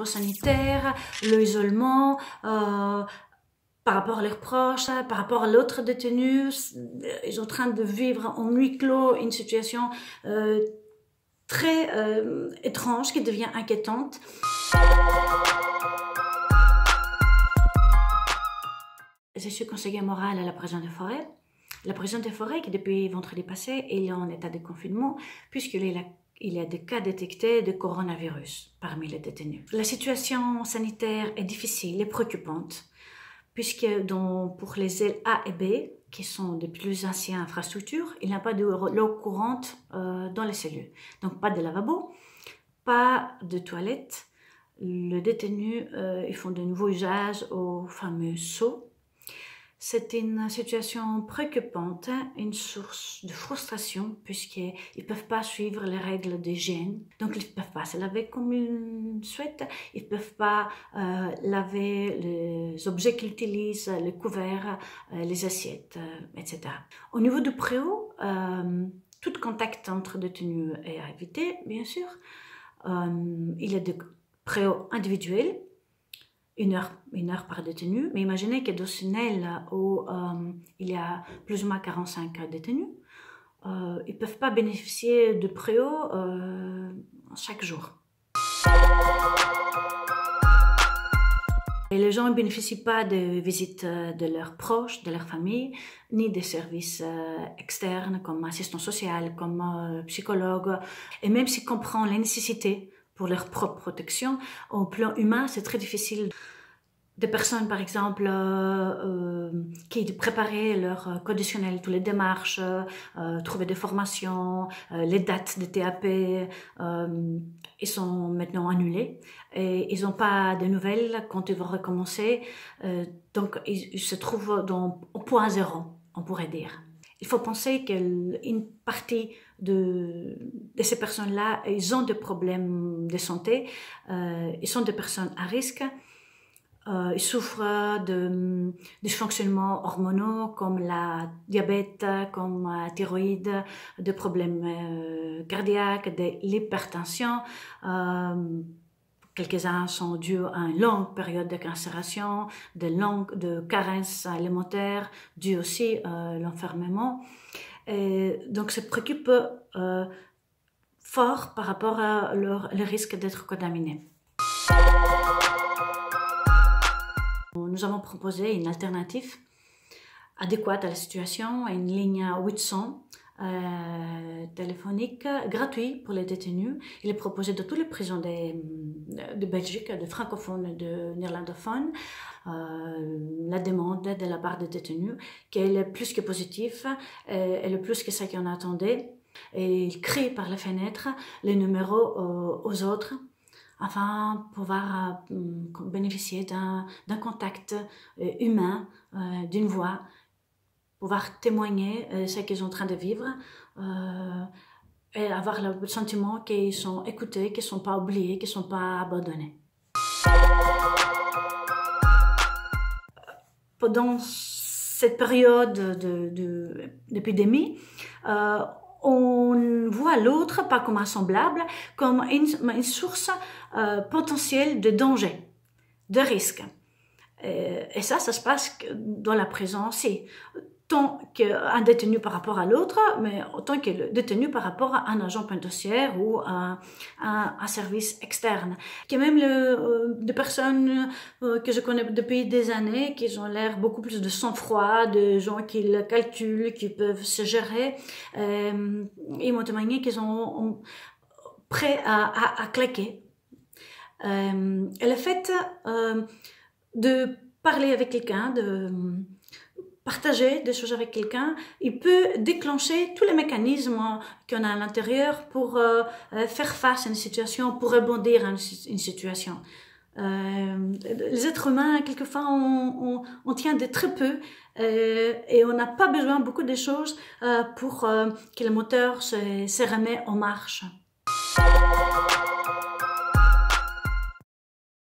niveau sanitaire, l'isolement, par rapport à leurs proches, par rapport à l'autre détenu. Ils sont en train de vivre en huis clos une situation très étrange qui devient inquiétante. Je suis conseillère morale à la prison de Forêt. La prison de Forêt qui depuis vendredi passé est en état de confinement puisqu'il y a des cas détectés de coronavirus parmi les détenus. La situation sanitaire est difficile et préoccupante puisque pour les ailes A et B, qui sont des plus anciennes infrastructures, il n'y a pas de l'eau courante dans les cellules. Donc pas de lavabo, pas de toilettes. Les détenus ils font de nouveaux usages aux fameux seaux. C'est une situation préoccupante, une source de frustration puisqu'ils ne peuvent pas suivre les règles d'hygiène. Donc ils ne peuvent pas se laver comme ils souhaitent, ils ne peuvent pas laver les objets qu'ils utilisent, les couverts, les assiettes, etc. Au niveau du préau, tout contact entre détenus est à éviter, bien sûr. Il y a des préaux individuels. Une heure par détenu, mais imaginez que dans une aile où il y a plus ou moins 45 détenus, ils ne peuvent pas bénéficier de préau chaque jour. Et les gens ne bénéficient pas de visites de leurs proches, de leur famille, ni des services externes comme assistant social, comme psychologue. Et même s'ils comprennent les nécessités pour leur propre protection, au plan humain, c'est très difficile. Des personnes, par exemple, qui préparaient leur conditionnel, toutes les démarches, trouver des formations, les dates de TAP, ils sont maintenant annulés et ils n'ont pas de nouvelles quand ils vont recommencer. Donc, ils se trouvent au point zéro, on pourrait dire. Il faut penser qu'une partie de ces personnes-là, ils ont des problèmes de santé, ils sont des personnes à risque, ils souffrent de dysfonctionnements hormonaux comme la diabète, comme la thyroïde, de problèmes cardiaques, de l'hypertension. Quelques-uns sont dus à une longue période de cancération, de carences alimentaires, dû aussi à l'enfermement. Donc, ça préoccupe fort par rapport à le risque d'être contaminé. Nous avons proposé une alternative adéquate à la situation, une ligne 800 téléphonique gratuit pour les détenus. Il est proposé de toutes les prisons de Belgique, de francophones et de néerlandophones. La demande de la part des détenus, qui est le plus que positif et le plus que ce qu'on attendait. Et il crie par la fenêtre les numéros aux autres, afin de pouvoir bénéficier d'un contact humain, d'une voix, pouvoir témoigner ce qu'ils sont en train de vivre et avoir le sentiment qu'ils sont écoutés, qu'ils ne sont pas oubliés, qu'ils ne sont pas abandonnés. Pendant cette période d'épidémie, on voit l'autre, pas comme un semblable, comme une source potentielle de danger, de risque. Et ça se passe dans la prison aussi. Tant qu'un détenu par rapport à l'autre, mais autant que le détenu par rapport à un agent pénitentiaire ou à un service externe. Il y a même des personnes que je connais depuis des années qui ont l'air beaucoup plus de sang-froid, de gens qui le calculent, qui peuvent se gérer. Ils m'ont témoigné qu'ils sont prêts à claquer. Et le fait de parler avec quelqu'un, de partager des choses avec quelqu'un, il peut déclencher tous les mécanismes qu'on a à l'intérieur pour faire face à une situation, pour rebondir à une situation. Les êtres humains, quelquefois, on tient de très peu et on n'a pas besoin beaucoup de choses pour que le moteur se remette en marche.